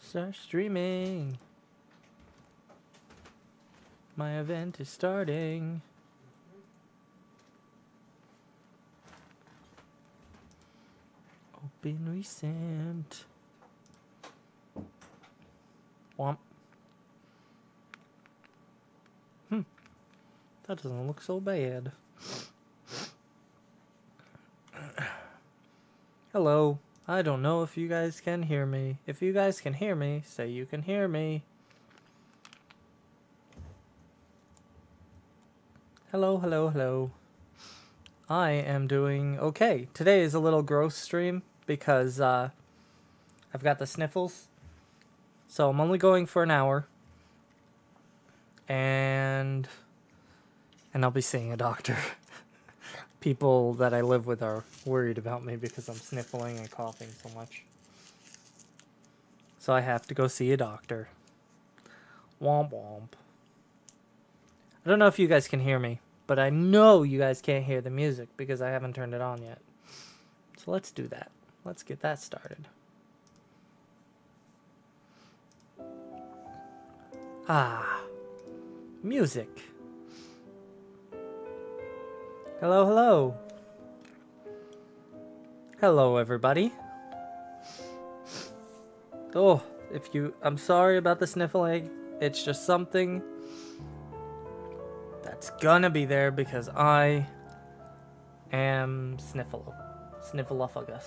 Start streaming. My event is starting. Open recent. Womp. That doesn't look so bad. Hello. I don't know if you guys can hear me. If you guys can hear me, say you can hear me. Hello, hello, hello. I am doing okay. Today is a little gross stream because I've got the sniffles. So I'm only going for an hour. And I'll be seeing a doctor. People that I live with are worried about me because I'm sniffling and coughing so much. So I have to go see a doctor. Womp womp. I don't know if you guys can hear me, but I know you guys can't hear the music because I haven't turned it on yet. So let's do that. Let's get that started. Ah, music. Hello, hello. Hello, everybody. Oh, I'm sorry about the sniffling. It's just something that's gonna be there because I am sniffleupagus.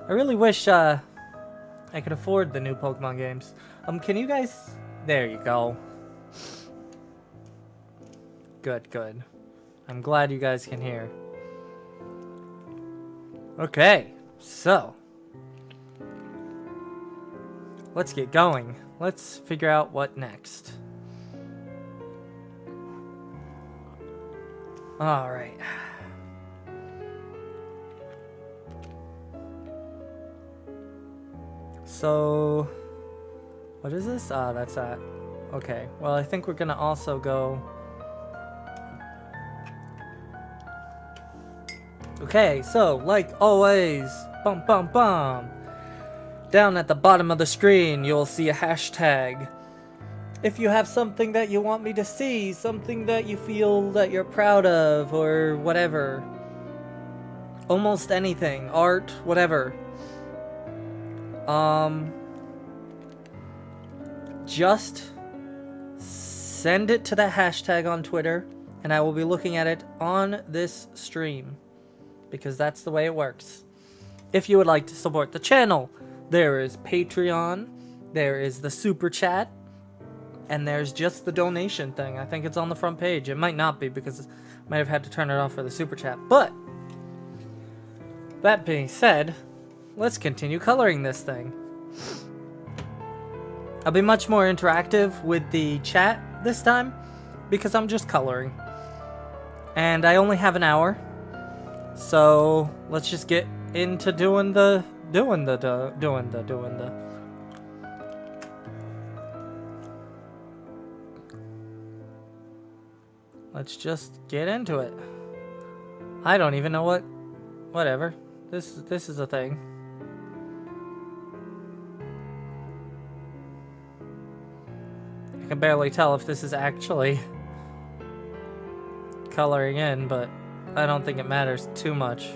I really wish I could afford the new Pokemon games. Can you guys? There you go. Good, good. I'm glad you guys can hear. Okay, so let's get going. Let's figure out what next. All right. So, what is this? Ah, that's that. Okay, well, I think we're gonna also go. Okay, so, like always, bum bum bum. Down at the bottom of the screen, you'll see a hashtag. If you have something that you want me to see, something that you feel that you're proud of, or whatever. Almost anything, art, whatever. Just send it to the hashtag on Twitter, and I will be looking at it on this stream. Because that's the way it works. If you would like to support the channel, there is Patreon, there is the Super Chat, and there's just the donation thing. I think it's on the front page. It might not be because I might have had to turn it off for the Super Chat. But, that being said, let's continue coloring this thing. I'll be much more interactive with the chat this time because I'm just coloring. And I only have an hour. So let's just get into doing the. Let's just get into it. I don't even know what. Whatever. This is a thing. I can barely tell if this is actually coloring in, but I don't think it matters too much.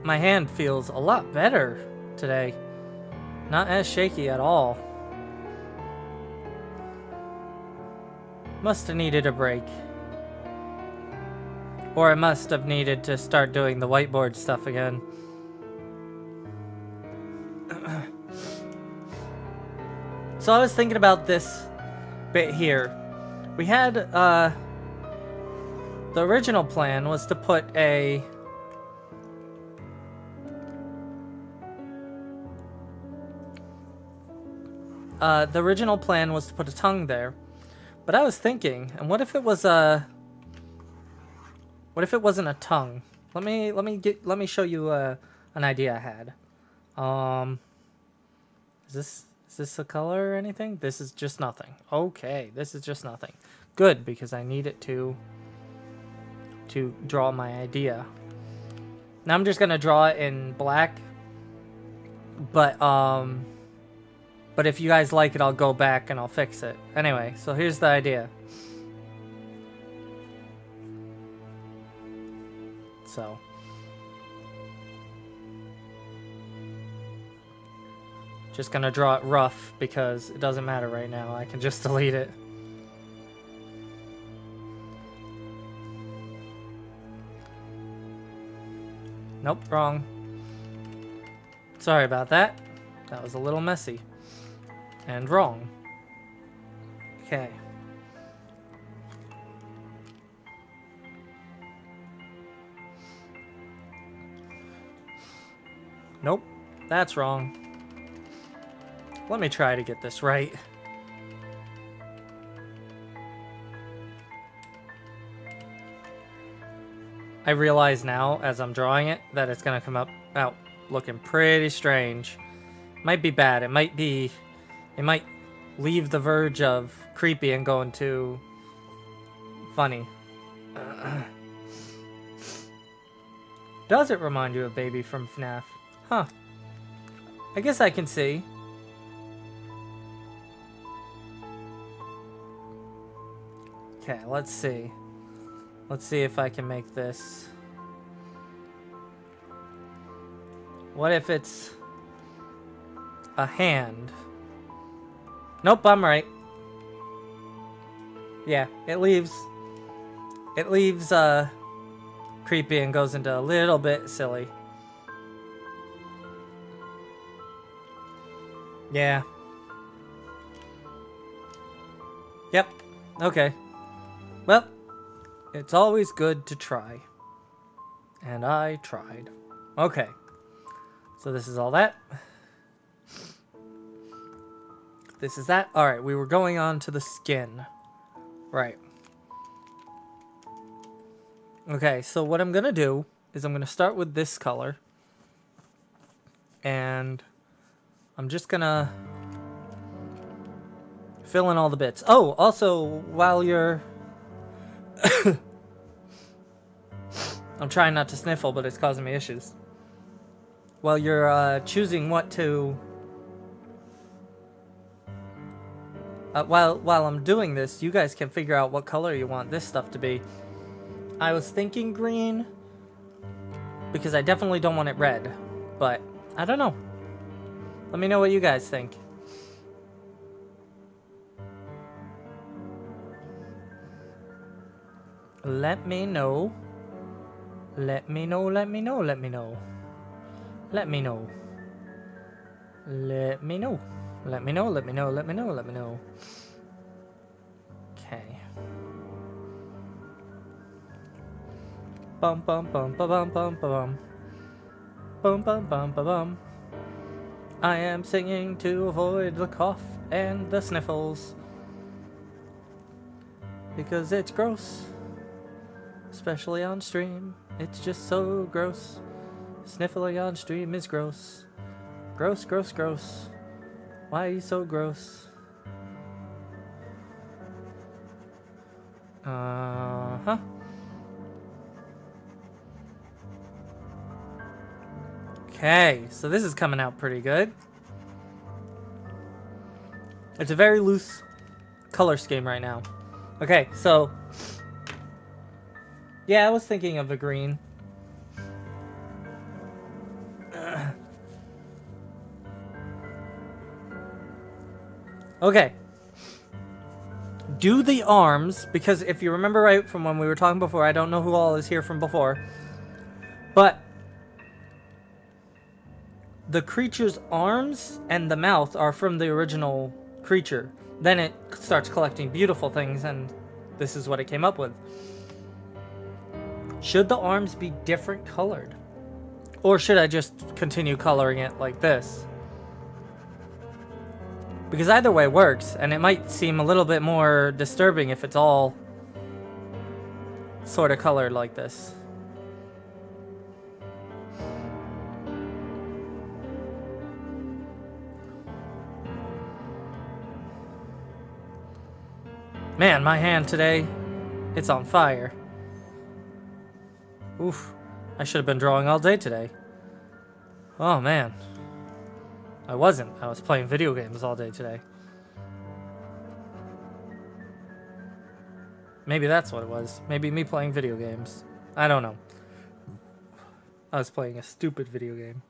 My hand feels a lot better today. Not as shaky at all. Must have needed a break. Or I must have needed to start doing the whiteboard stuff again. So I was thinking about this bit here. We had, the original plan was to put a... the original plan was to put a tongue there. But I was thinking, and what if it was a... What if it wasn't a tongue? Let me show you an idea I had. Is this a color or anything? This is just nothing. Okay, this is just nothing. Good, because I need it to to draw my idea. Now I'm just gonna draw it in black, but if you guys like it, I'll go back and I'll fix it. Anyway, so here's the idea. So just gonna draw it rough because it doesn't matter right now. I can just delete it. Nope, wrong. Sorry about that. That was a little messy. And wrong. Okay. Nope, that's wrong. Let me try to get this right. I realize now, as I'm drawing it, that it's gonna come out looking pretty strange. Might be bad. It might leave the verge of creepy and go into funny. Does it remind you of Baby from FNAF? Huh. I guess I can see. Okay, let's see. Let's see if I can make this. What if it's a hand? Nope, I'm right. Yeah, it leaves creepy and goes into a little bit silly. Yeah. Yep. Okay. Well, it's always good to try. And I tried. Okay. So this is all that. This is that. Alright, we were going on to the skin. Right. Okay, so what I'm going to do is I'm going to start with this color. And I'm just going to fill in all the bits. Oh, also, while you're... I'm trying not to sniffle, but it's causing me issues. While you're choosing what to... while I'm doing this, you guys can figure out what color you want this stuff to be. I was thinking green, because I definitely don't want it red, but I don't know. Let me know what you guys think. Let me know. Let me know, let me know, let me know. Let me know. Let me know. Let me know, let me know, let me know, let me know. Okay. Bum bum bum ba bum bum ba bum. Bum bum bum ba bum. I am singing to avoid the cough and the sniffles. Because it's gross. Especially on stream. It's just so gross. Sniffling on stream is gross. Gross, gross, gross. Why are you so gross? Uh-huh. Okay, so this is coming out pretty good. It's a very loose color scheme right now. Okay, so... yeah, I was thinking of a green. Okay. Do the arms, because if you remember right from when we were talking before, I don't know who all is here from before, but the creature's arms and the mouth are from the original creature. Then it starts collecting beautiful things, and this is what it came up with. Should the arms be different colored? Or should I just continue coloring it like this? Because either way works, and it might seem a little bit more disturbing if it's all sort of colored like this. Man, my hand today, it's on fire. Oof. I should have been drawing all day today. Oh, man. I wasn't. I was playing video games all day today. Maybe that's what it was. Maybe me playing video games. I don't know. I was playing a stupid video game.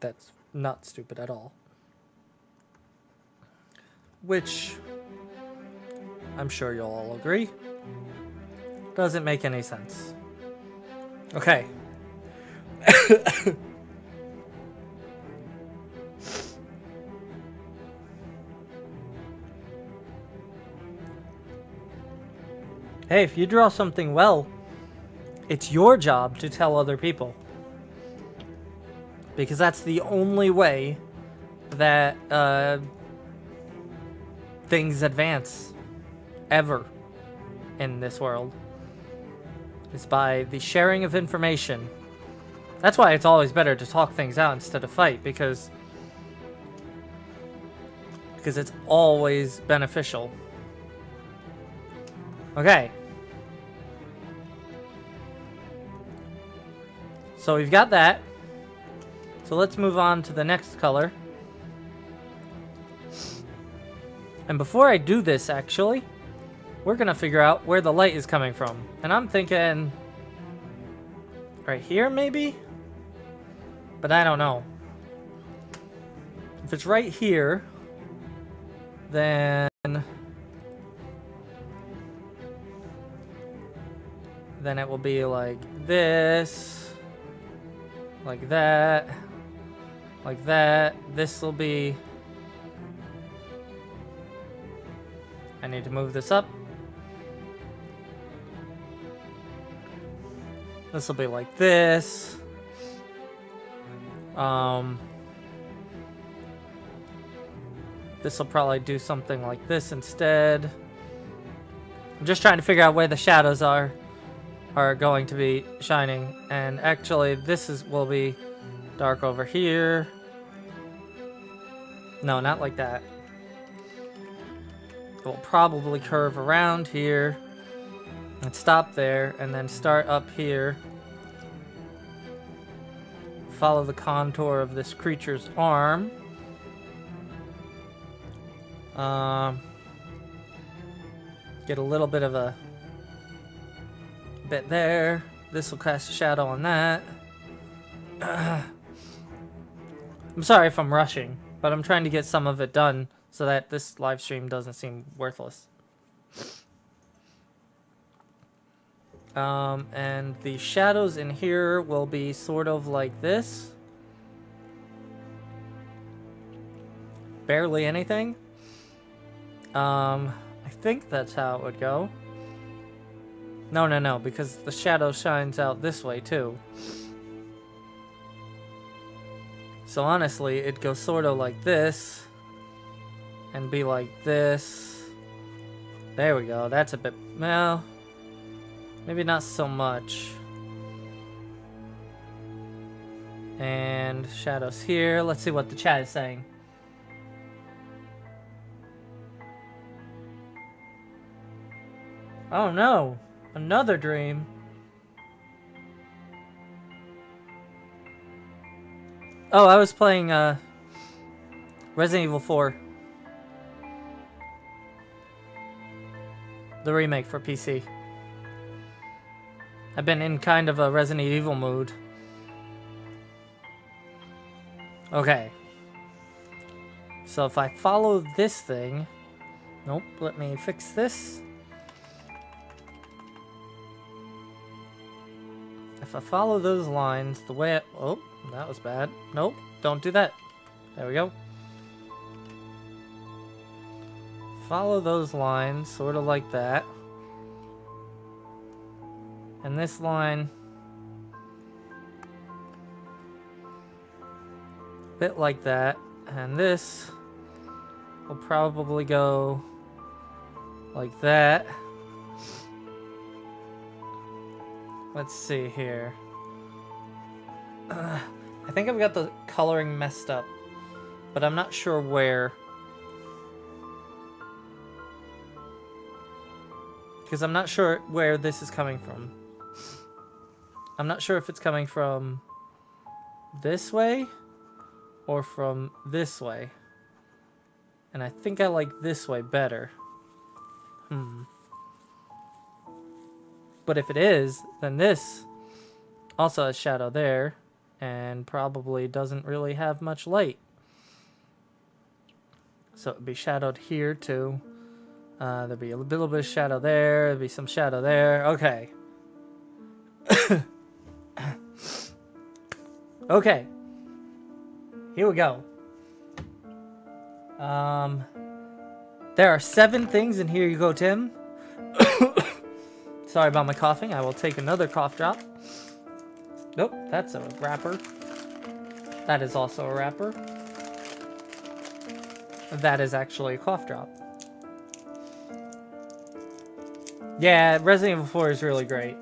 That's not stupid at all. Which, I'm sure you'll all agree, doesn't make any sense. Okay. Hey, if you draw something well, it's your job to tell other people. Because that's the only way that things advance ever in this world. Is by the sharing of information. That's why it's always better to talk things out instead of fight, because it's always beneficial. Okay. So we've got that. So let's move on to the next color. And before I do this, actually, we're gonna figure out where the light is coming from. And I'm thinking right here, maybe? But I don't know. If it's right here, then it will be like this. Like that. Like that. This will be... I need to move this up. This will be like this. This will probably do something like this instead. I'm just trying to figure out where the shadows are going to be shining. And actually, will be dark over here. No, not like that. It will probably curve around here and stop there, and then start up here. Follow the contour of this creature's arm. Get a little bit of a bit there. This will cast a shadow on that. I'm sorry if I'm rushing, but I'm trying to get some of it done so that this live stream doesn't seem worthless. And the shadows in here will be sort of like this. Barely anything. I think that's how it would go. No, because the shadow shines out this way too. So honestly, it goes sort of like this. And be like this. There we go. That's a bit... well, maybe not so much. And shadows here. Let's see what the chat is saying. Oh no. Another dream. Oh, I was playing Resident Evil 4. The remake for PC. I've been in kind of a Resident Evil mood. Okay. So if I follow this thing... nope, let me fix this. If I follow those lines the way I... oh, that was bad. Nope, don't do that. There we go. Follow those lines, sort of like that. And this line... a bit like that. And this will probably go like that. Let's see here. I think I've got the coloring messed up, but I'm not sure where. Because I'm not sure where this is coming from. I'm not sure if it's coming from this way or from this way. And I think I like this way better. But if it is, then this also has shadow there and probably doesn't really have much light. So it would be shadowed here too. There'd be a little bit of shadow there. There'd be some shadow there. Okay. Okay. Here we go. There are 7 things, and here you go, Tim. Sorry about my coughing. I will take another cough drop. Nope, that's a wrapper. That is also a wrapper. That is actually a cough drop. Yeah, Resident Evil 4 is really great.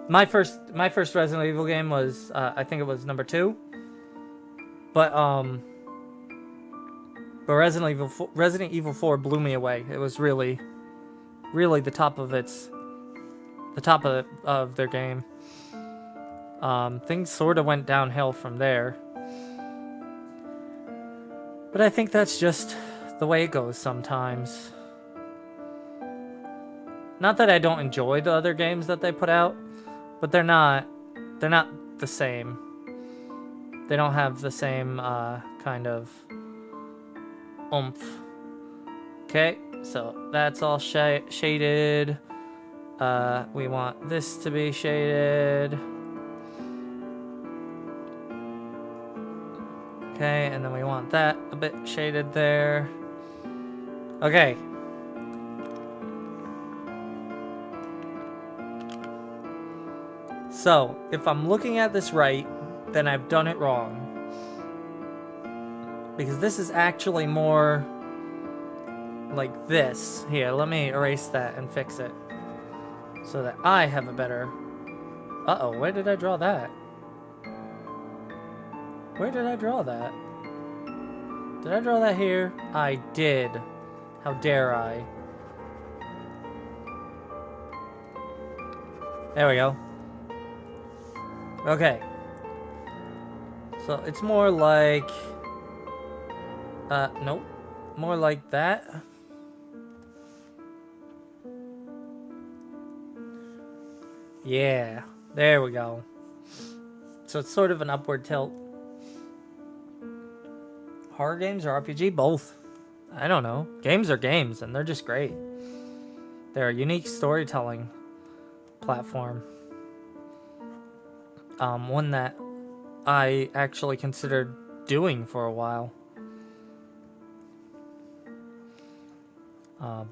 My first Resident Evil game was, I think it was number 2. But Resident Evil 4 blew me away. It was really the top of their game. Things sort of went downhill from there. But I think that's just the way it goes sometimes. Not that I don't enjoy the other games that they put out, but they're not the same. They don't have the same kind of oomph. Okay, so that's all shaded. We want this to be shaded. Okay, and then we want that a bit shaded there. Okay. So, if I'm looking at this right, then I've done it wrong. Because this is actually more like this. Here, let me erase that and fix it. So that I have a better... Uh-oh, where did I draw that? Where did I draw that? Did I draw that here? I did. How dare I? There we go. Okay. So it's more like... nope. More like that. Yeah. There we go. So it's sort of an upward tilt. Horror games or RPG? Both. I don't know. Games are games, and they're just great. They're a unique storytelling platform. One that I actually considered doing for a while.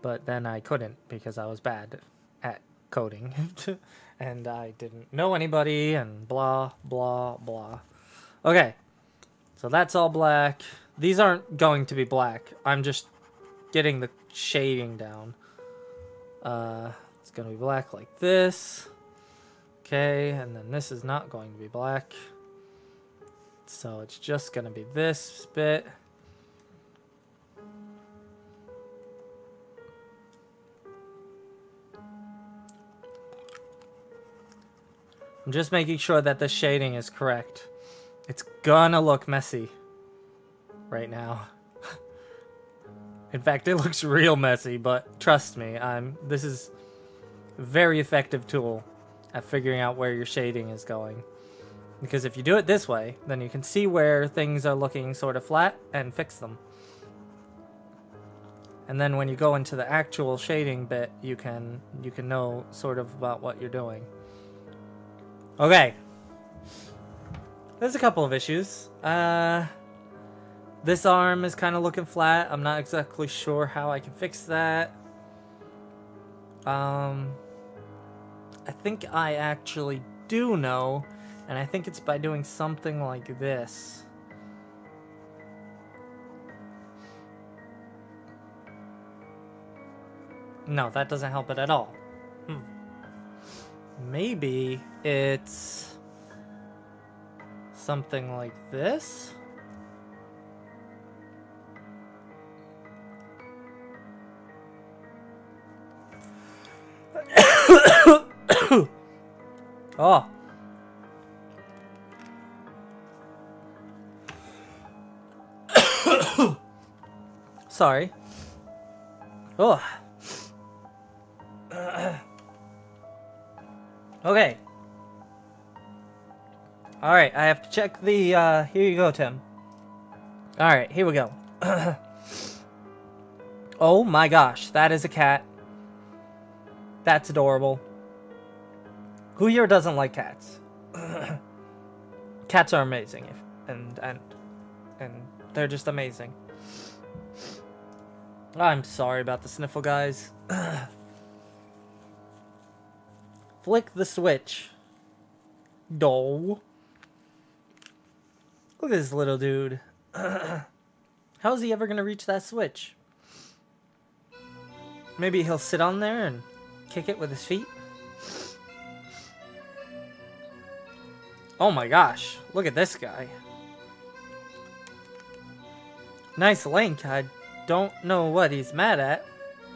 But then I couldn't because I was bad at coding. And I didn't know anybody and blah, blah, blah. Okay. So that's all black. These aren't going to be black. I'm just getting the shading down. It's going to be black like this. Okay, and then this is not going to be black. So it's just going to be this bit. I'm just making sure that the shading is correct. It's gonna look messy right now. In fact, it looks real messy, but trust me, this is a very effective tool at figuring out where your shading is going. Because if you do it this way, then you can see where things are looking sort of flat and fix them. And then when you go into the actual shading bit, you can know sort of about what you're doing. Okay. There's a couple of issues. This arm is kind of looking flat. I'm not exactly sure how I can fix that. I think I actually do know, and I think it's by doing something like this. No, that doesn't help it at all. Maybe it's something like this? Oh. Sorry. Oh. Okay. Alright, I have to check the, here you go, Tim. Alright, here we go. Oh my gosh, that is a cat. That's adorable. Who here doesn't like cats? Cats are amazing, and they're just amazing. I'm sorry about the sniffle, guys. Flick the switch. Doll. Look at this little dude. How's he ever gonna reach that switch? Maybe he'll sit on there and kick it with his feet? Oh my gosh, look at this guy. Nice link. I don't know what he's mad at,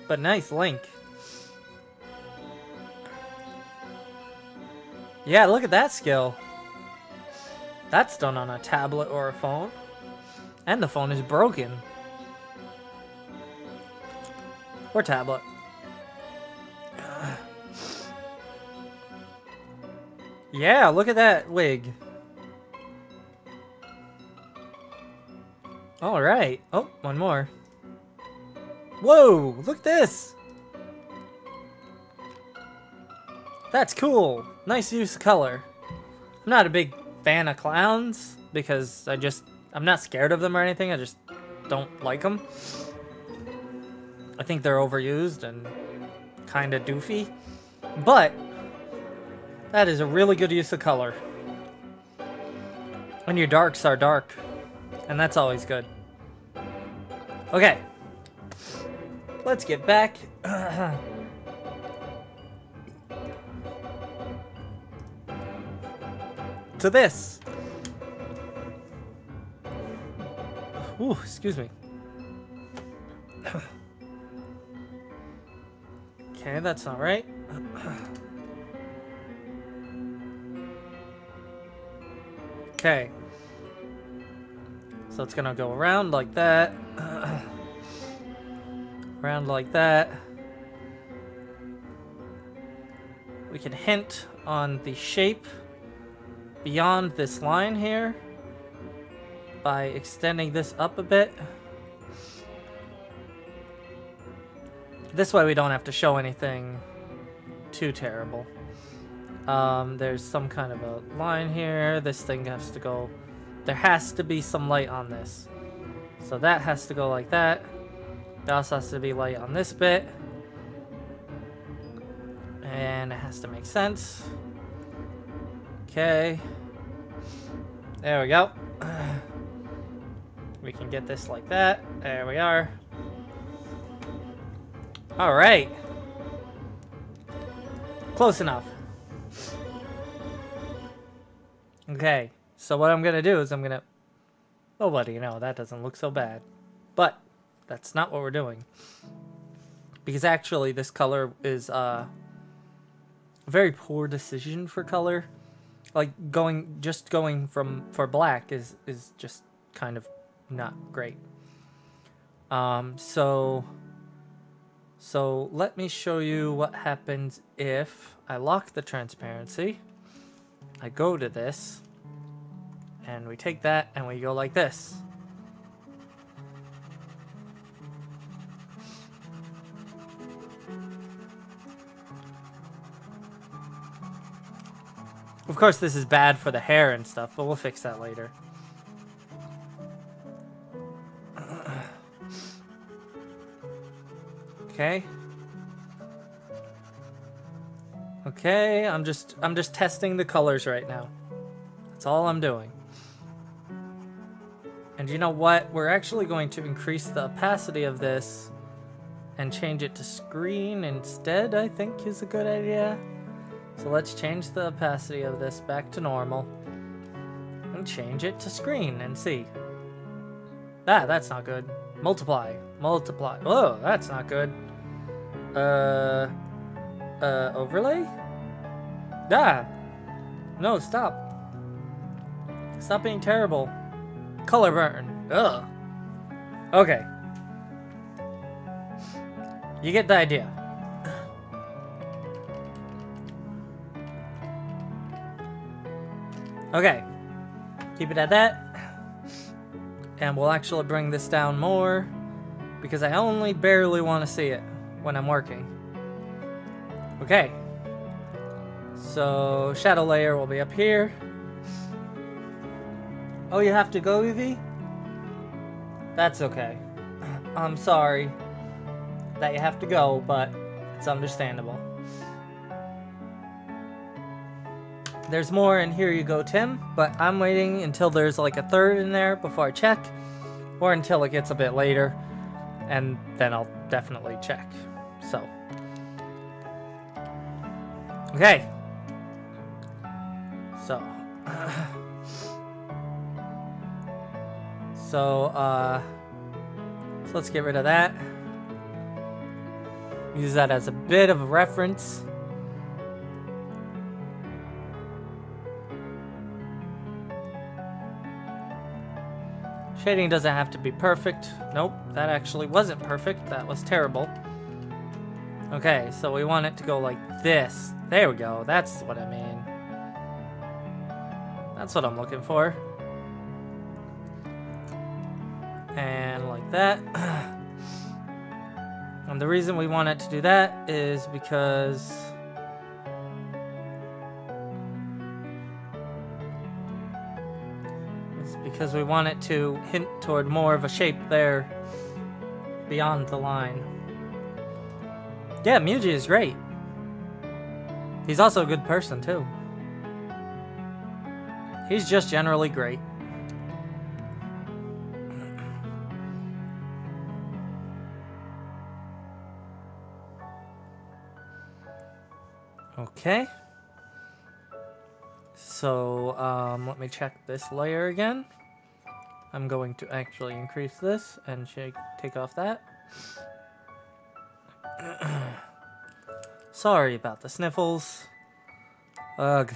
but nice link. Yeah, look at that skill. That's done on a tablet or a phone. And the phone is broken. Or tablet. Yeah, look at that wig. Alright. Oh, one more. Whoa, look at this. That's cool. Nice use of color. I'm not a big fan of clowns because I'm not scared of them or anything. I just don't like them. I think they're overused and kind of doofy. But that is a really good use of color. And your darks are dark. And that's always good. Okay. Let's get back. To this. Ooh, excuse me. Okay, that's not right. Okay. So it's gonna go around like that. Around like that. We can hint on the shape beyond this line here by extending this up a bit. This way we don't have to show anything too terrible. There's some kind of a line here. This thing has to go... There has to be some light on this. So that has to go like that. There also has to be light on this bit. And it has to make sense. Okay. There we go. We can get this like that. There we are. Alright. Close enough. Okay. So what I'm going to do is I'm going to... Oh, what do you know? That doesn't look so bad. But that's not what we're doing. Because actually this color is a very poor decision for color. Like going for black is just kind of not great. So let me show you what happens if I lock the transparency. I go to this, and we take that and we go like this. Of course, this is bad for the hair and stuff, but we'll fix that later. Okay. Okay, I'm just testing the colors right now. That's all I'm doing. And you know what? We're actually going to increase the opacity of this and change it to screen instead, I think is a good idea. So let's change the opacity of this back to normal and change it to screen and see. Ah, that's not good. Multiply. Oh, that's not good. Overlay? Ah, No, stop. Stop being terrible. Color burn. Ugh. Okay. You get the idea. Okay. Keep it at that. And we'll actually bring this down more, because I only barely want to see it when I'm working. Okay. So, shadow layer will be up here. Oh, you have to go, Evie? That's okay. I'm sorry that you have to go, but it's understandable. There's more in Here You Go, Tim, but I'm waiting until there's like a third in there before I check, or until it gets a bit later, and then I'll definitely check. So. Okay. So. So let's get rid of that. Use that as a bit of a reference. Shading doesn't have to be perfect. Nope, that actually wasn't perfect. That was terrible. Okay, so we want it to go like this. There we go. That's what I mean. That's what I'm looking for. And like that. And the reason we want it to do that is because we want it to hint toward more of a shape there beyond the line. Yeah, Muji is great. He's also a good person too. He's just generally great. Okay. So, let me check this layer again. I'm going to actually increase this and take off that. Sorry about the sniffles. Ugh.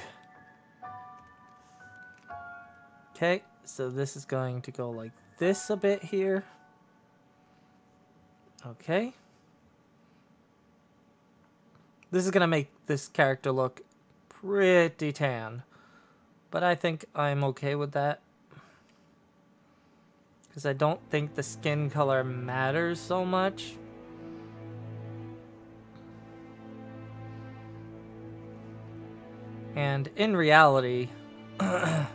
Okay, so this is going to go like this a bit here. Okay. This is going to make this character look pretty tan. But I think I'm okay with that. Because I don't think the skin color matters so much. And in reality, the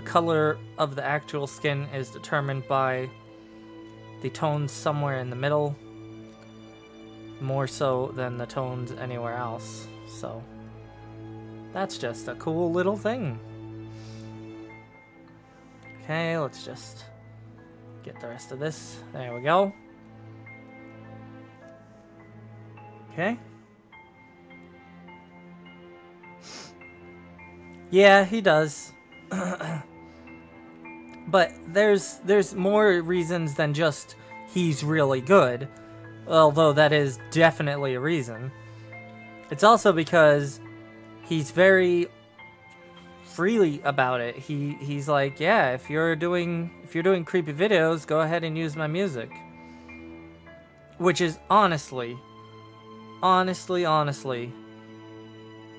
color of the actual skin is determined by the tones somewhere in the middle, more so than the tones anywhere else. So that's just a cool little thing. Okay, let's just get the rest of this. There we go. Okay. Yeah, he does. But there's more reasons than just he's really good. Although that is definitely a reason. It's also because he's very freely about it. He's like, yeah, if you're doing creepy videos, go ahead and use my music. Which is honestly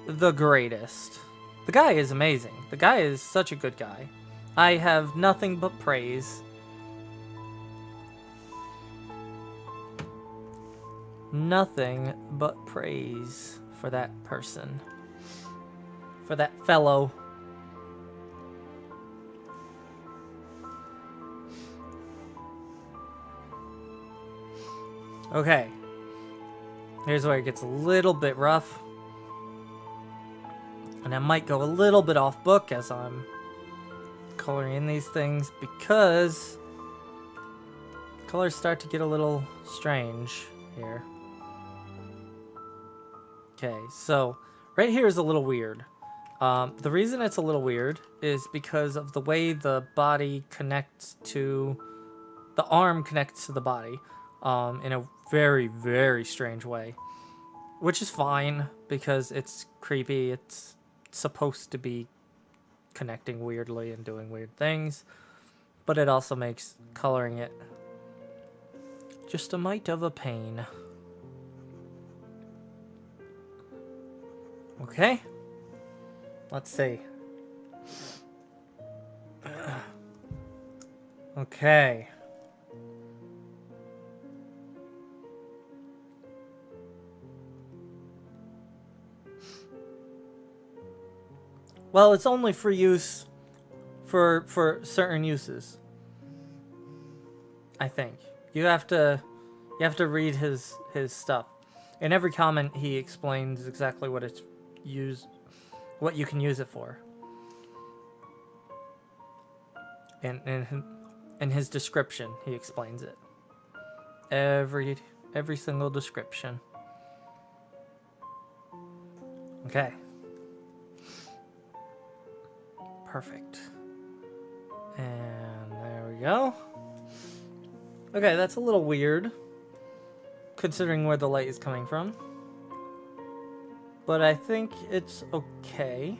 the greatest. The guy is amazing. The guy is such a good guy. I have nothing but praise. Nothing but praise for that person. For that fellow. Okay. Here's where it gets a little bit rough. And I might go a little bit off book as I'm coloring in these things because colors start to get a little strange here. Okay, so right here is a little weird. The reason it's a little weird is because of the way the body connects to the arm connects to the body in a very, very strange way. Which is fine, because it's creepy. It's supposed to be connecting weirdly and doing weird things. But it also makes coloring it just a mite of a pain. Okay. Let's see. Okay. Well, it's only for use for certain uses. I think. You have to read his stuff. In every comment he explains exactly what it's what you can use it for. In his description, he explains it. Every single description. Okay. Perfect. And there we go. Okay, that's a little weird, considering where the light is coming from. But I think it's okay.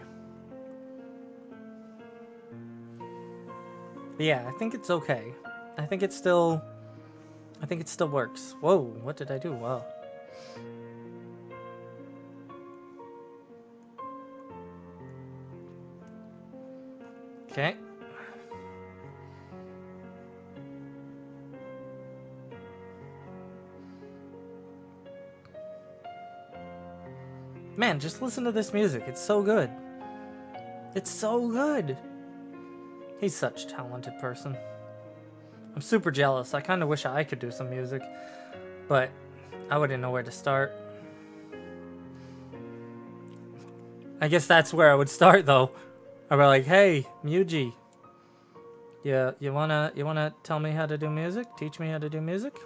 Yeah, I think it's okay. I think it still works. Whoa, what did I do? Wow. Okay. Man, just listen to this music. It's so good. It's so good. He's such a talented person. I'm super jealous. I kind of wish I could do some music, but I wouldn't know where to start. I guess that's where I would start, though. I'd be like, hey, Muji, yeah, you wanna tell me how to do music? Teach me how to do music?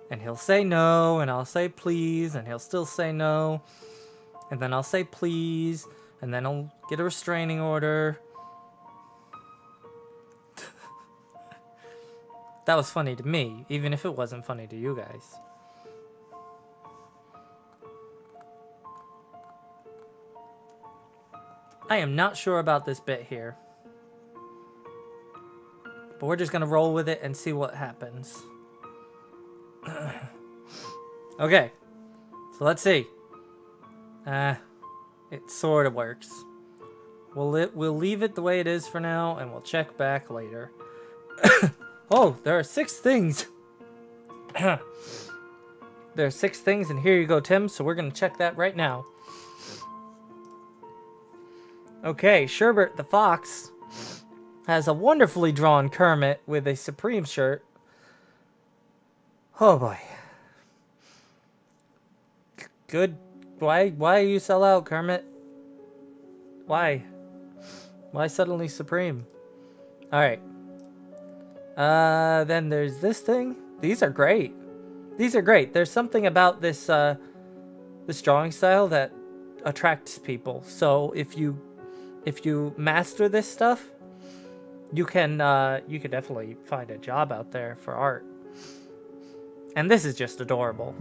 And he'll say no, and I'll say please, and he'll still say no. And then I'll say please, and then I'll get a restraining order. That was funny to me, even if it wasn't funny to you guys. I am not sure about this bit here. But we're just gonna roll with it and see what happens. Okay, so let's see. It sort of works. We'll leave it the way it is for now, and we'll check back later. Oh, there are 6 things. There are 6 things, and here you go, Tim. So we're gonna check that right now. Okay, Sherbert the Fox has a wonderfully drawn Kermit with a Supreme shirt. Oh boy. Good. Why you sell out, Kermit? Why? Why suddenly Supreme? Alright. Then there's this thing. These are great. These are great. There's something about this this drawing style that attracts people. So if you master this stuff, you can definitely find a job out there for art. And this is just adorable.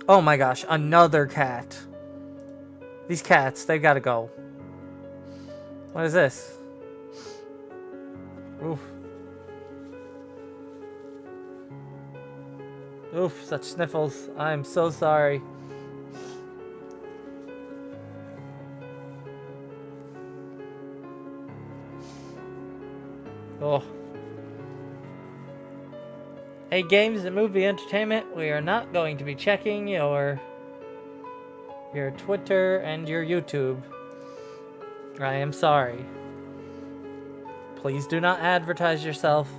Oh my gosh, another cat. These cats, they've got to go. What is this? Oof. Oof, such sniffles. I'm so sorry. Oh. Hey, games and movie entertainment, we are not going to be checking your Twitter and your YouTube. I am sorry. Please do not advertise yourself.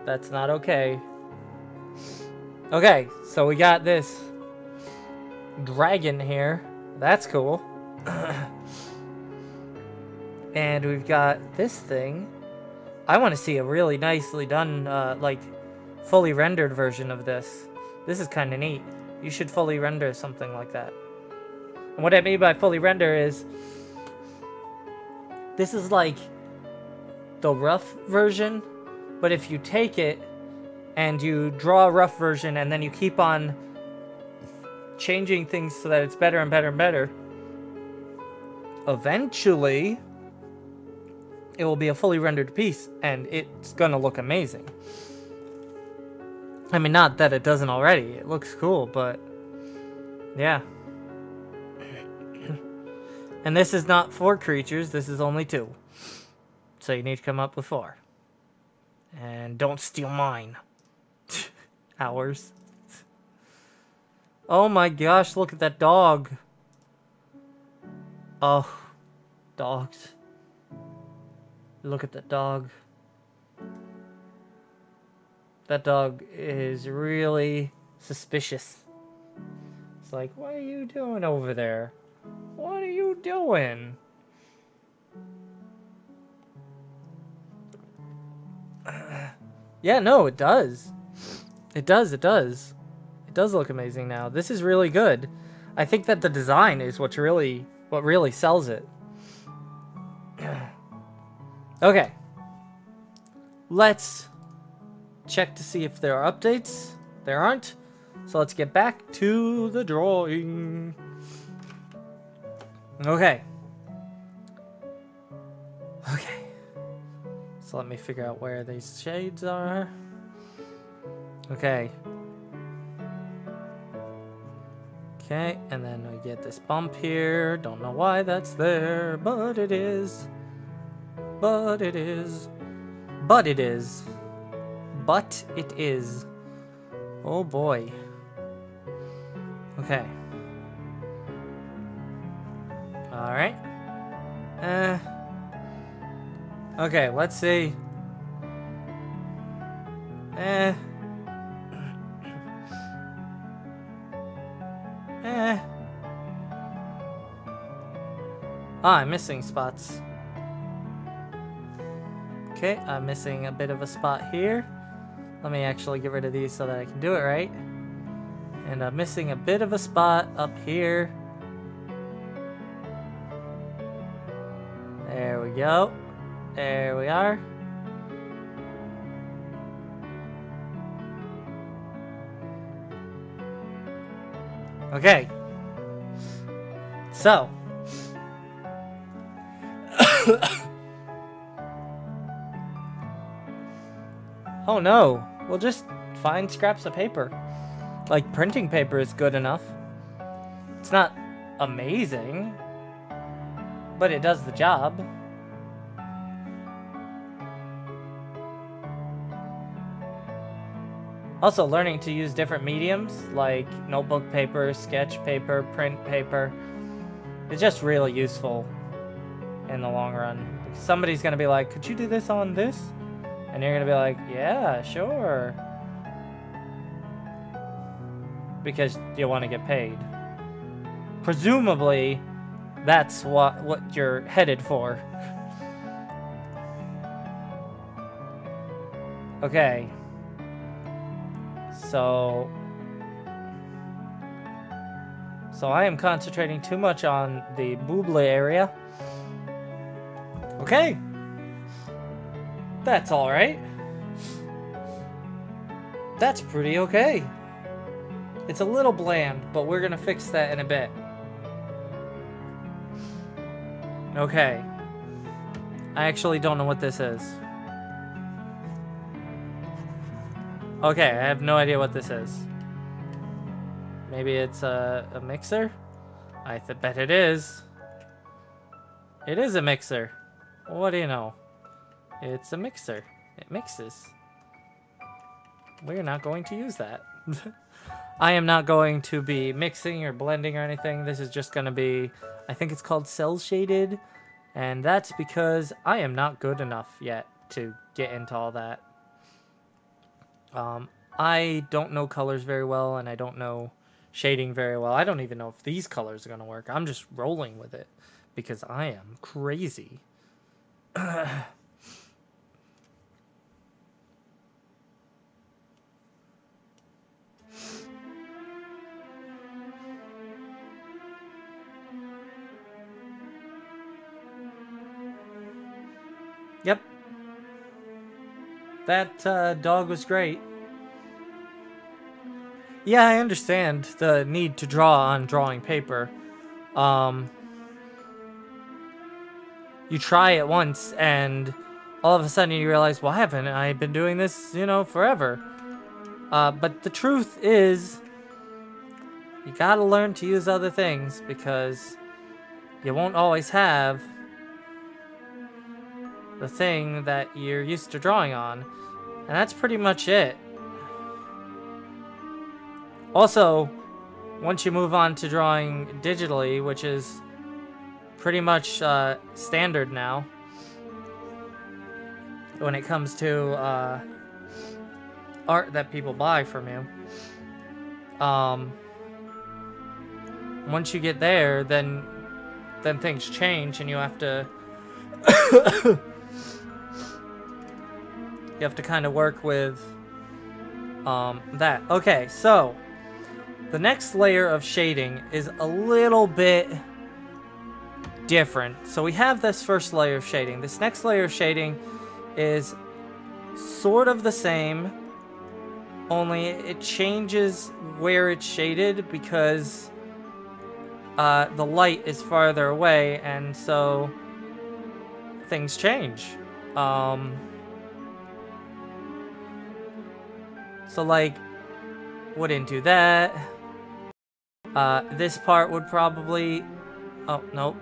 That's not okay. Okay, so we got this dragon here. That's cool. And we've got this thing. I want to see a really nicely done, like, fully rendered version of this. This is kind of neat. You should fully render something like that. And what I mean by fully render is, this is like the rough version, but if you take it and you draw a rough version and then you keep on changing things so that it's better and better and better, eventually it will be a fully rendered piece and it's gonna look amazing. I mean, not that it doesn't already. It looks cool, but yeah. And this is not 4 creatures, this is only 2. So you need to come up with 4. And don't steal mine. Ours. Oh my gosh, look at that dog. Oh, dogs. Look at that dog. That dog is really suspicious. It's like, what are you doing over there? What are you doing? Yeah, no, it does. It does. It does look amazing now. This is really good. I think that the design is what really sells it. Okay. Let's check to see if there are updates. There aren't. So let's get back to the drawing. Okay. Okay. So let me figure out where these shades are. Okay. Okay, and then we get this bump here. Don't know why that's there, but it is. But it is. But it is. But it is. Oh boy. Okay. Alright. Okay, let's see. I'm missing spots. Okay, I'm missing a bit of a spot here. Let me actually get rid of these so that I can do it right. And I'm missing a bit of a spot up here. There we go. There we are. Okay. So. Oh no. We'll just find scraps of paper. Like, printing paper is good enough. It's not amazing, but it does the job. Also, learning to use different mediums, like notebook paper, sketch paper, print paper, is just really useful in the long run. Because somebody's going to be like, could you do this on this? And you're going to be like, yeah, sure. Because you want to get paid. Presumably, that's what you're headed for. Okay. So I am concentrating too much on the booble area. Okay. That's alright. That's pretty okay. It's a little bland, but we're gonna fix that in a bit. Okay. I actually don't know what this is. Okay, I have no idea what this is. Maybe it's a mixer? I bet it is. It is a mixer. What do you know? It's a mixer. It mixes. We're not going to use that. I am not going to be mixing or blending or anything. This is just going to be, I think it's called cell shaded. And that's because I am not good enough yet to get into all that. I don't know colors very well, and I don't know shading very well. I don't even know if these colors are going to work. I'm just rolling with it because I am crazy. Yep. That dog was great. Yeah, I understand the need to draw on drawing paper. You try it once, and all of a sudden you realize, well, haven't I been doing this, you know, forever? But the truth is, you gotta learn to use other things, because you won't always have the thing that you're used to drawing on. And that's pretty much it. Also, once you move on to drawing digitally, which is pretty much standard now when it comes to art that people buy from you. Once you get there, then things change, and you have to you have to kind of work with that. Okay, so the next layer of shading is a little bit different. So we have this first layer of shading. This next layer of shading is sort of the same, only it changes where it's shaded because the light is farther away, and so things change. So like, wouldn't do that. This part would probably, oh, nope.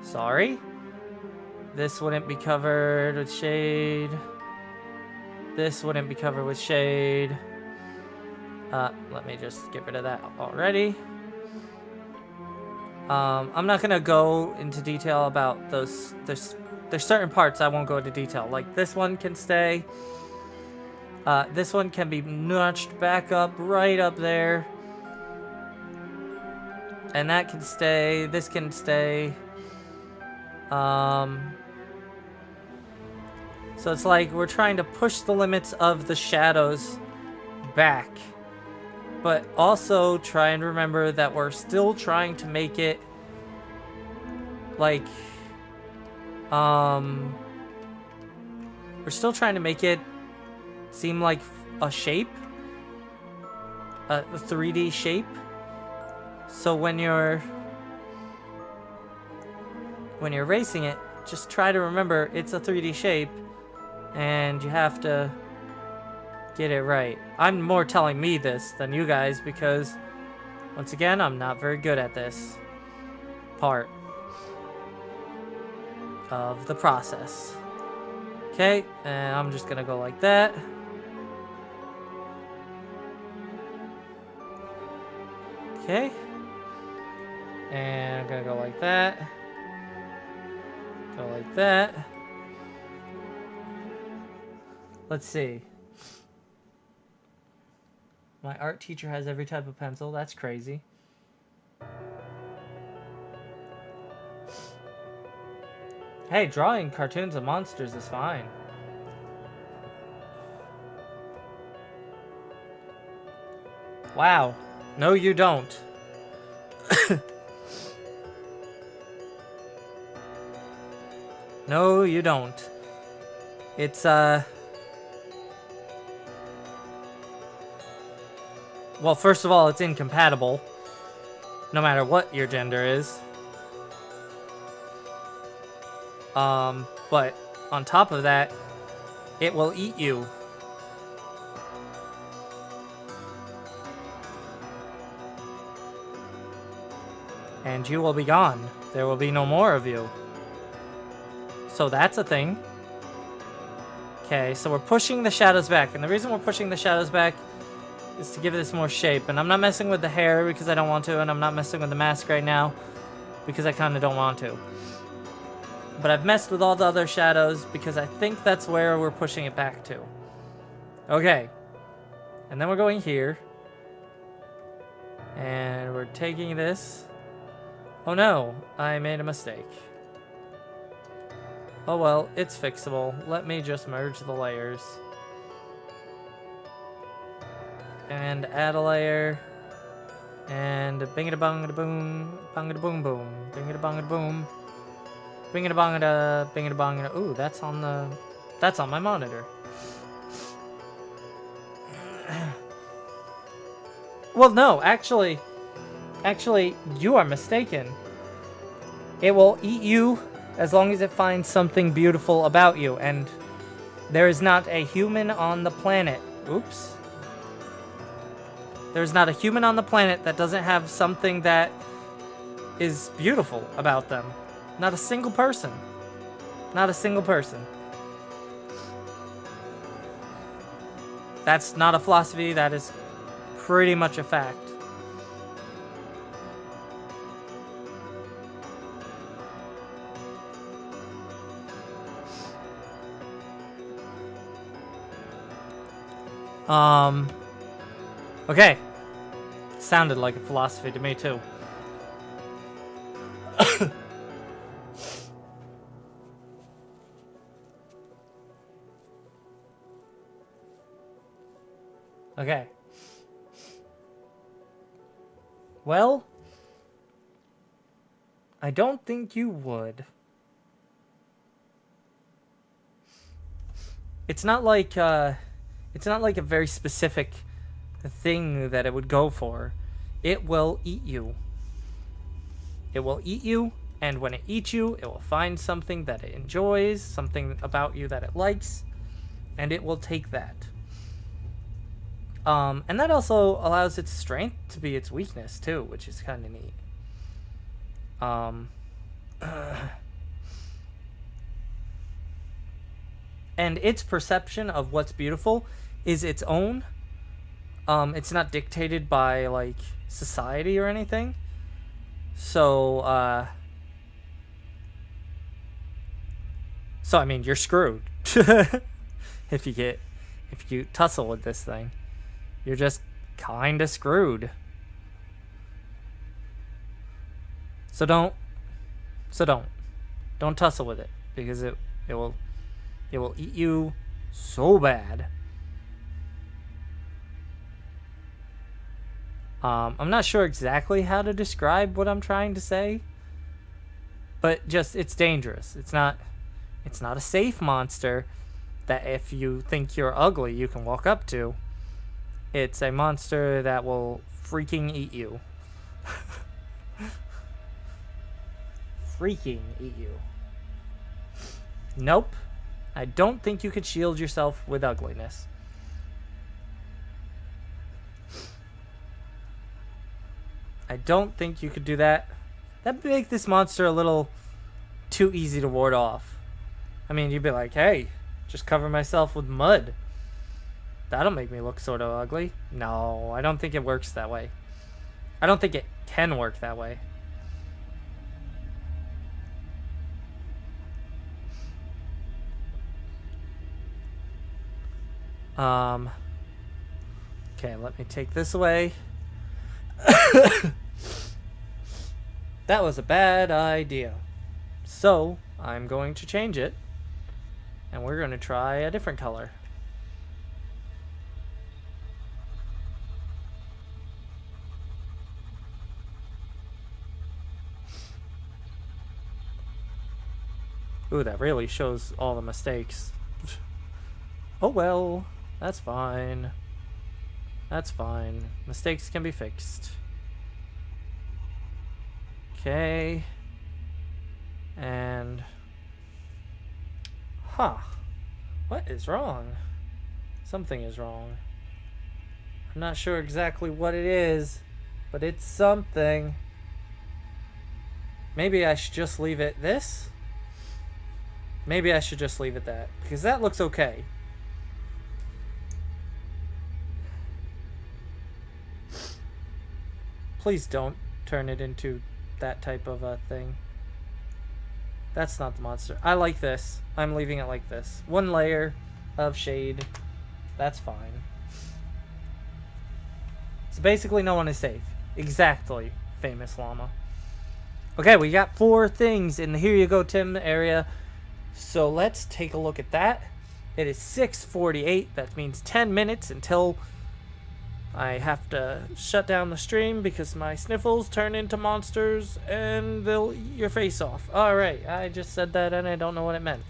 Sorry. This wouldn't be covered with shade. This wouldn't be covered with shade. Let me just get rid of that already. I'm not gonna go into detail about those. There's certain parts I won't go into detail. Like this one can stay. This one can be notched back up, right up there. And that can stay. This can stay. So it's like we're trying to push the limits of the shadows back. But also try and remember that we're still trying to make it like, we're still trying to make it seem like a shape, a 3D shape. So when you're erasing it, just try to remember it's a 3D shape, and you have to get it right. I'm more telling me this than you guys because, once again, I'm not very good at this part of the process. Okay, and I'm just gonna go like that. Okay, and I'm gonna go like that. Go like that. Let's see. My art teacher has every type of pencil. That's crazy. Hey, drawing cartoons of monsters is fine. Wow. No, you don't. No, you don't. It's, well, first of all, it's incompatible. No matter what your gender is. But on top of that, it will eat you. And you will be gone. There will be no more of you. So that's a thing. Okay, so we're pushing the shadows back. And the reason we're pushing the shadows back is to give this more shape. And I'm not messing with the hair because I don't want to. And I'm not messing with the mask right now because I kind of don't want to. But I've messed with all the other shadows because I think that's where we're pushing it back to. Okay. And then we're going here. And we're taking this. Oh no, I made a mistake. Oh well, it's fixable. Let me just merge the layers. And add a layer. And bing-a-da-bong-a-da-boom, bong-a-da-boom-boom, bing-a-da-bong-a-da-boom. Bing-a-da-bong-a-da, bing-a-da-bong-a-da. Ooh, that's on the That's on my monitor. Well, no, actually, you are mistaken. It will eat you as long as it finds something beautiful about you, and there is not a human on the planet. Oops. There's not a human on the planet that doesn't have something that is beautiful about them. Not a single person. Not a single person. That's not a philosophy, that is pretty much a fact. Okay. Sounded like a philosophy to me, too. Okay. Well, I don't think you would. It's not like a very specific thing that it would go for. It will eat you. It will eat you, and when it eats you, it will find something that it enjoys, something about you that it likes, and it will take that. And that also allows its strength to be its weakness, too, which is kind of neat. And its perception of what's beautiful is its own. It's not dictated by, like, society or anything. So, I mean, you're screwed. If you tussle with this thing. You're just kinda screwed. So don't tussle with it, because it will eat you so bad. I'm not sure exactly how to describe what I'm trying to say, but just it's dangerous. It's not a safe monster that if you think you're ugly you can walk up to. It's a monster that will freaking eat you. Freaking eat you. Nope. I don't think you could shield yourself with ugliness. I don't think you could do that. That'd make this monster a little too easy to ward off. I mean, you'd be like, hey, just cover myself with mud. That'll make me look sort of ugly. No, I don't think it works that way. I don't think it can work that way. Okay, let me take this away. That was a bad idea. So, I'm going to change it. And we're going to try a different color. Ooh, that really shows all the mistakes. Oh well, that's fine. That's fine. Mistakes can be fixed. Okay. And... Huh. What is wrong? Something is wrong. I'm not sure exactly what it is, but it's something. Maybe I should just leave it this? Maybe I should just leave it that, because that looks okay. Please don't turn it into that type of a thing. That's not the monster. I like this. I'm leaving it like this. One layer of shade. That's fine. So basically no one is safe. Exactly, famous llama. Okay, we got 4 things in the Here You Go Tim area. So let's take a look at that. It is 6:48. That means 10 minutes until I have to shut down the stream because my sniffles turn into monsters and they'll eat your face off. Alright, I just said that and I don't know what it meant.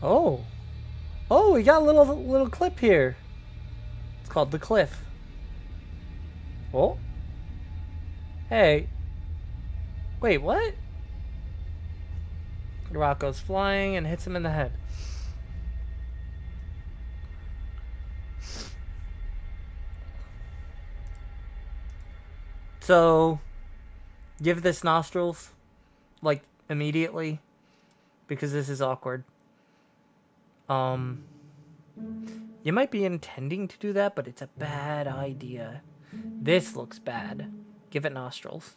Oh. Oh, we got a little clip here. It's called the cliff. Oh. Hey. Wait, what? The rock goes flying and hits him in the head. So, give this nostrils, like, immediately, because this is awkward. You might be intending to do that, but it's a bad idea. This looks bad. Give it nostrils.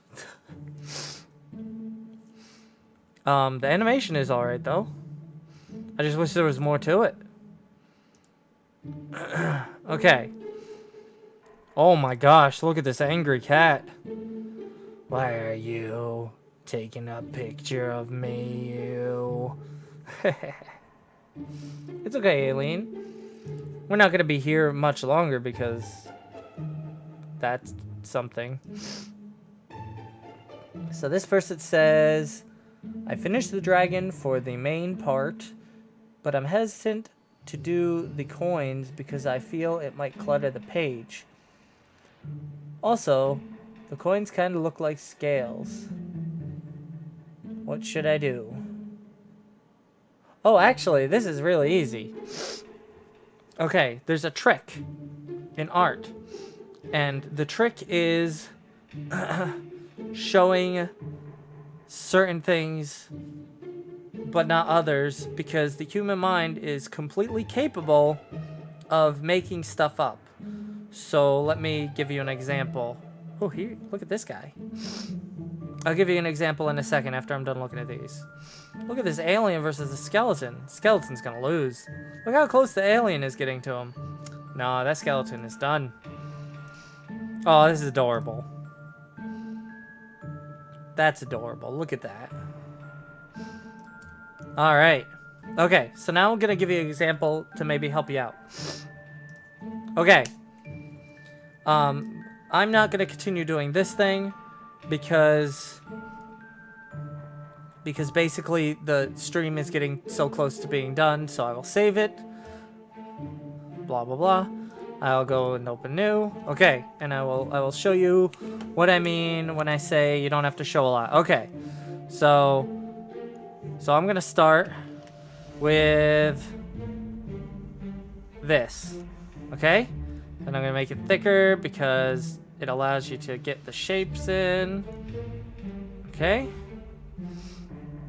The animation is alright, though. I just wish there was more to it. Okay. Oh my gosh, look at this angry cat. Why are you taking a picture of me, you? It's okay, Aileen. We're not going to be here much longer because that's something. So this first it says, I finished the dragon for the main part, but I'm hesitant to do the coins because I feel it might clutter the page. Also, the coins kind of look like scales. What should I do? Oh, actually, this is really easy. Okay, there's a trick in art. And the trick is showing certain things but not others, because the human mind is completely capable of making stuff up. So let me give you an example. Oh, here, look at this guy. I'll give you an example in a second after I'm done looking at these. Look at this alien versus the skeleton. Skeleton's gonna lose. Look how close the alien is getting to him. No, that skeleton is done. Oh, this is adorable. That's adorable. Look at that. Alright. Okay, so now I'm gonna give you an example to maybe help you out. Okay. I'm not gonna continue doing this thing because basically the stream is getting so close to being done, so I will save it. Blah blah blah. I'll go and open new. Okay, and I will show you what I mean when I say you don't have to show a lot. Okay. So I'm gonna start with this. Okay? And I'm gonna make it thicker because it allows you to get the shapes in. Okay?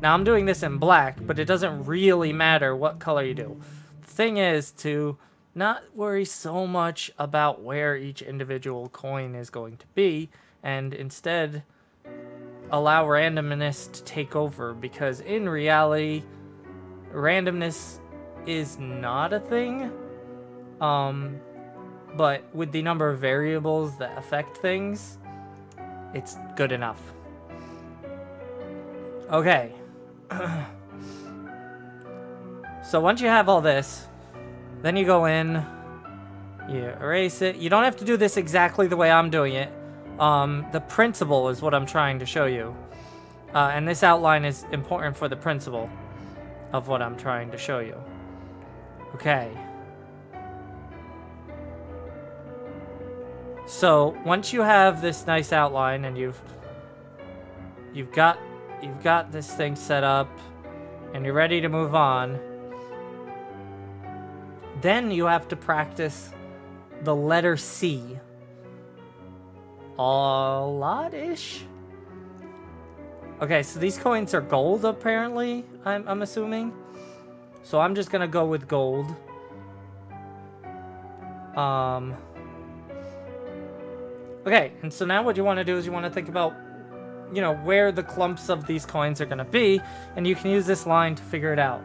Now I'm doing this in black, but it doesn't really matter what color you do. The thing is to not worry so much about where each individual coin is going to be, and instead allow randomness to take over, because in reality, randomness is not a thing. But with the number of variables that affect things, it's good enough. Okay. So once you have all this, then you go in, you erase it. You don't have to do this exactly the way I'm doing it. The principle is what I'm trying to show you. And this outline is important for the principle of what I'm trying to show you. Okay. So once you have this nice outline and you've got this thing set up and you're ready to move on, then you have to practice the letter C. A lot-ish? Okay, so these coins are gold, apparently, I'm assuming. So I'm just gonna go with gold. Okay, and so now what you want to do is you want to think about, you know, where the clumps of these coins are going to be, and you can use this line to figure it out.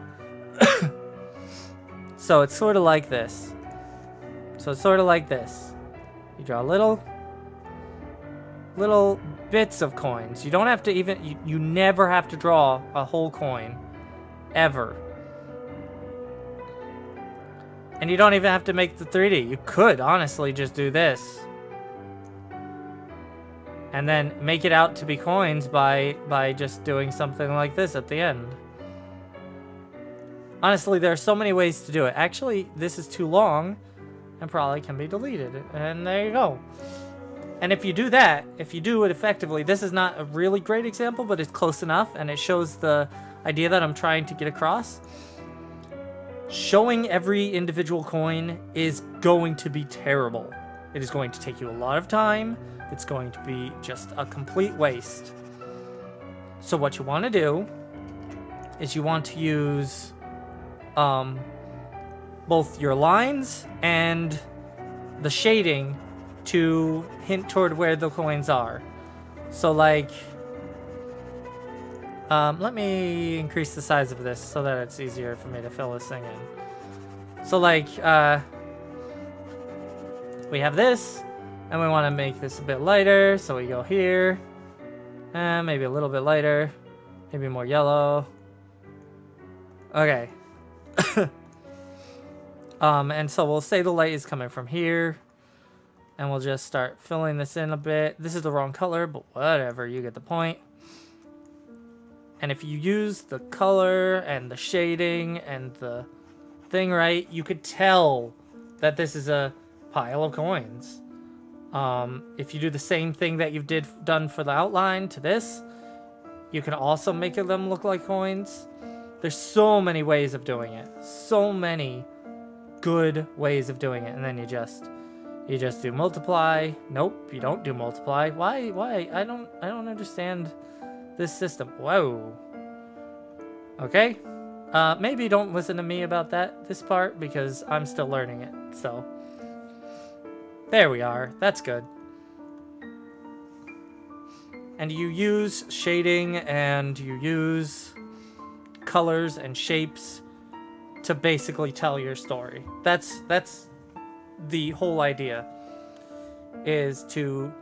So it's sort of like this. You draw little bits of coins. You don't have to even, you never have to draw a whole coin. Ever. And you don't even have to make the 3D. You could, honestly, just do this. and then make it out to be coins by just doing something like this at the end. Honestly, there are so many ways to do it. Actually, this is too long and probably can be deleted. And there you go. And if you do that, if you do it effectively, this is not a really great example, but it's close enough, and it shows the idea that I'm trying to get across. Showing every individual coin is going to be terrible. It is going to take you a lot of time. It's going to be just a complete waste. So what you want to do is you want to use both your lines and the shading to hint toward where the coins are. So like, let me increase the size of this so that it's easier for me to fill this thing in. So like, we have this, and we want to make this a bit lighter, so we go here, and maybe a little bit lighter, maybe more yellow. Okay. And so we'll say the light is coming from here, and we'll just start filling this in a bit. This is the wrong color, but whatever, you get the point. And if you use the color and the shading and the thing right, you could tell that this is a pile of coins. If you do the same thing that you've done for the outline to this, you can also make them look like coins. There's so many ways of doing it. So many good ways of doing it. And then you just do multiply. Nope, you don't do multiply. Why? I don't understand this system. Whoa. Okay. Maybe don't listen to me about this part, because I'm still learning it. So there we are. That's good. And you use shading and you use colors and shapes to basically tell your story. That's the whole idea, is to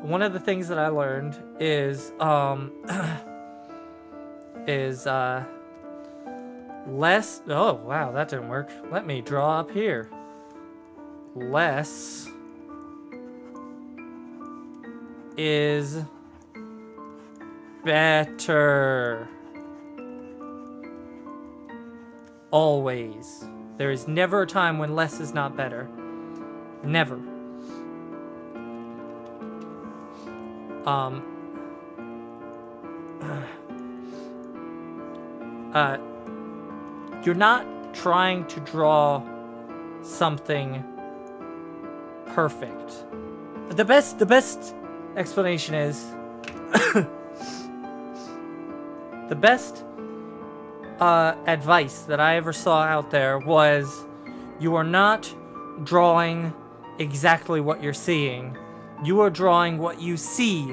one of the things that I learned is less. Oh wow, that didn't work. Let me draw up here. Less is better. Always. There is never a time when less is not better. Never. You're not trying to draw something perfect. The best explanation is the best advice that I ever saw out there was, you are not drawing exactly what you're seeing. You are drawing what you see,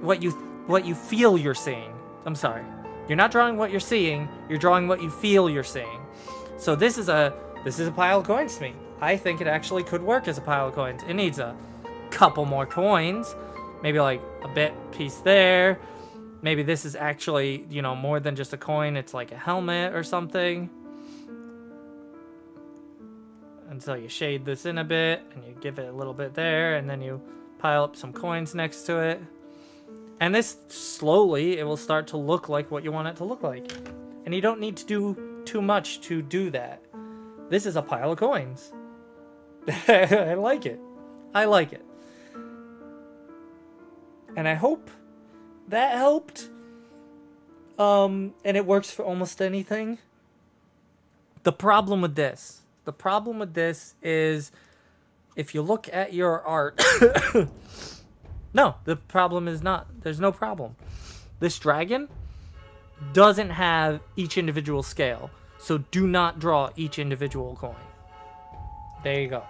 what you feel you're seeing. I'm sorry. You're not drawing what you're seeing, you're drawing what you feel you're seeing. So this is a pile of coins to me. I think it actually could work as a pile of coins. It needs a couple more coins, maybe like a piece there. Maybe this is actually, you know, more than just a coin. It's like a helmet or something. And so you shade this in a bit, and you give it a little bit there, and then you pile up some coins next to it. And this, slowly, it will start to look like what you want it to look like. And you don't need to do too much to do that. This is a pile of coins. I like it. I like it. And I hope that helped. And it works for almost anything. The problem with this is, if you look at your art, no, the problem is not, there's no problem. This dragon doesn't have each individual scale, so do not draw each individual coin. There you go.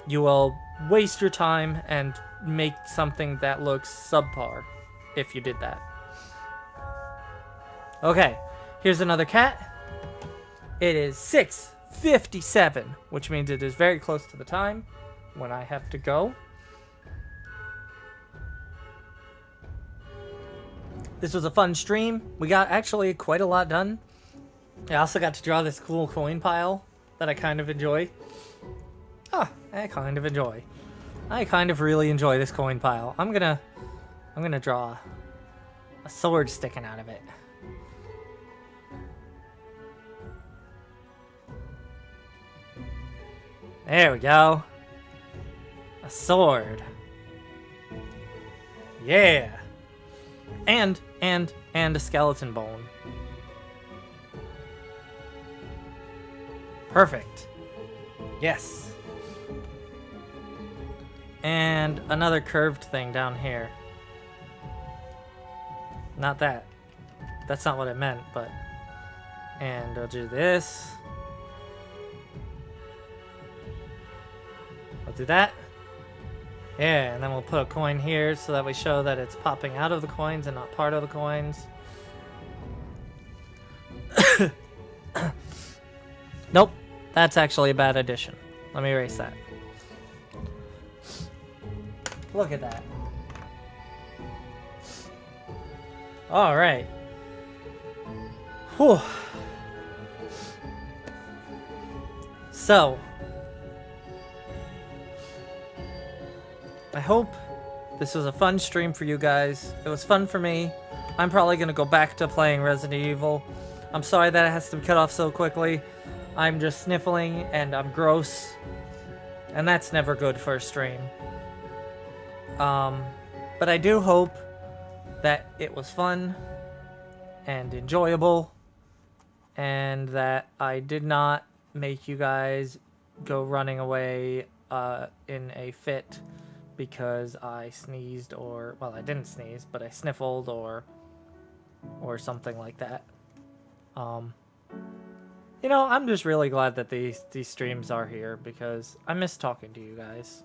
You will waste your time and make something that looks subpar if you did that. Okay, here's another cat. It is 6:57, which means it is very close to the time when I have to go. This was a fun stream. We got actually quite a lot done. I also got to draw this cool coin pile that I kind of enjoy. Ah, I kind of enjoy. I kind of really enjoy this coin pile. I'm gonna draw a sword sticking out of it. There we go. A sword. Yeah. And a skeleton bone. Perfect. Yes. And another curved thing down here. Not that. That's not what I meant, but... And I'll do this. I'll do that. Yeah, and then we'll put a coin here so that we show that it's popping out of the coins and not part of the coins. Nope, that's actually a bad addition. Let me erase that. Look at that. Alright. Whew. So, I hope this was a fun stream for you guys. It was fun for me. I'm probably going to go back to playing Resident Evil. I'm sorry that it has to be cut off so quickly. I'm just sniffling and I'm gross. And that's never good for a stream. But I do hope that it was fun and enjoyable. And that I did not make you guys go running away in a fit. Because I sneezed or... Well, I didn't sneeze, but I sniffled or something like that. You know, I'm just really glad that these streams are here because I miss talking to you guys.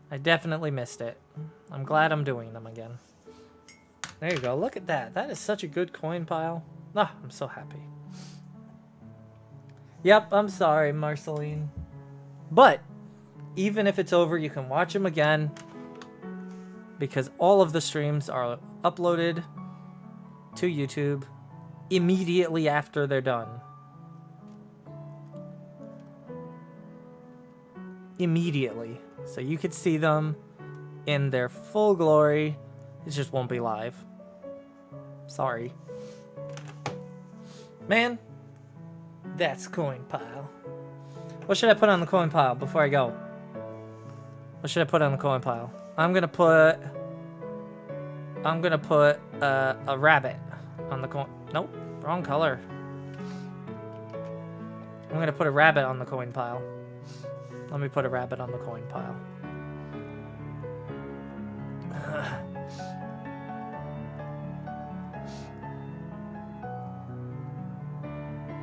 I definitely missed it. I'm glad I'm doing them again. There you go. Look at that. That is such a good coin pile. Ah, I'm so happy. Yep, I'm sorry, Marceline. But... even if it's over, you can watch them again because all of the streams are uploaded to YouTube immediately after they're done. Immediately. So you could see them in their full glory. It just won't be live. Sorry. Man, that's coin pile. What should I put on the coin pile before I go? What should I put on the coin pile? I'm gonna put a rabbit on the coin. Nope, wrong color. I'm gonna put a rabbit on the coin pile. Let me put a rabbit on the coin pile.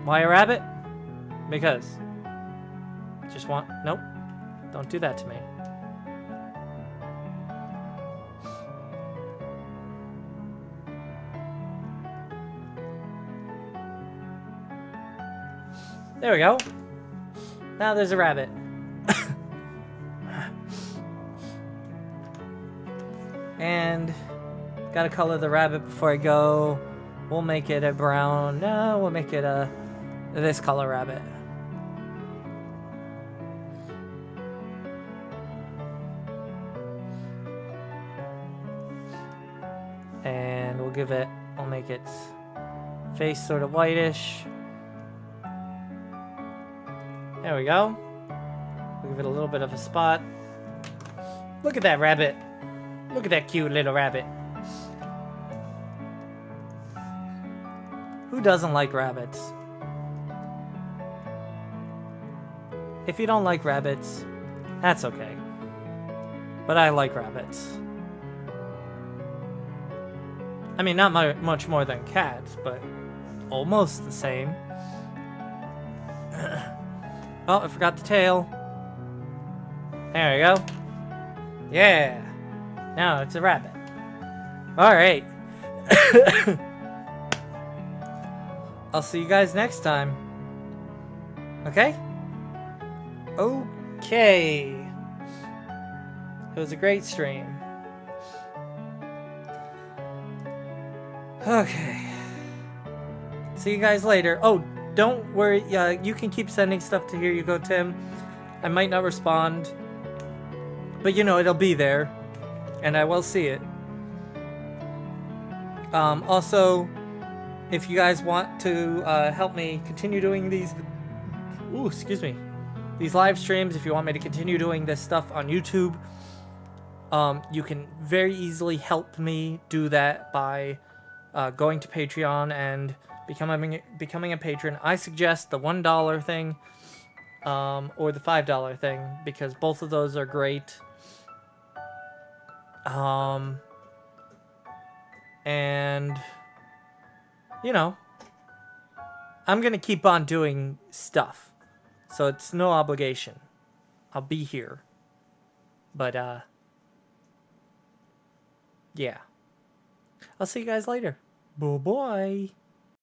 Why a rabbit? Because. Just want... Nope. Don't do that to me. There we go. Now there's a rabbit. And gotta color the rabbit before I go. We'll make it a brown. No, we'll make it a this color rabbit. And we'll give it, we'll make its face sort of whitish. There we go. We'll give it a little bit of a spot. Look at that rabbit. Look at that cute little rabbit. Who doesn't like rabbits? If you don't like rabbits, that's okay. But I like rabbits. I mean, not much more than cats, but almost the same. Oh, I forgot the tail. There we go. Yeah. Now it's a rabbit. Alright. I'll see you guys next time. Okay? Okay. It was a great stream. Okay. See you guys later. Oh, don't worry. You can keep sending stuff to Here You Go, Tim. I might not respond, but you know, it'll be there, and I will see it. Also, if you guys want to help me continue doing these, these live streams, if you want me to continue doing this stuff on YouTube, you can very easily help me do that by going to Patreon and becoming a patron. I suggest the $1 thing or the $5 thing, because both of those are great. And you know, I'm gonna keep on doing stuff, so it's no obligation. I'll be here, but yeah, I'll see you guys later. Bye bye.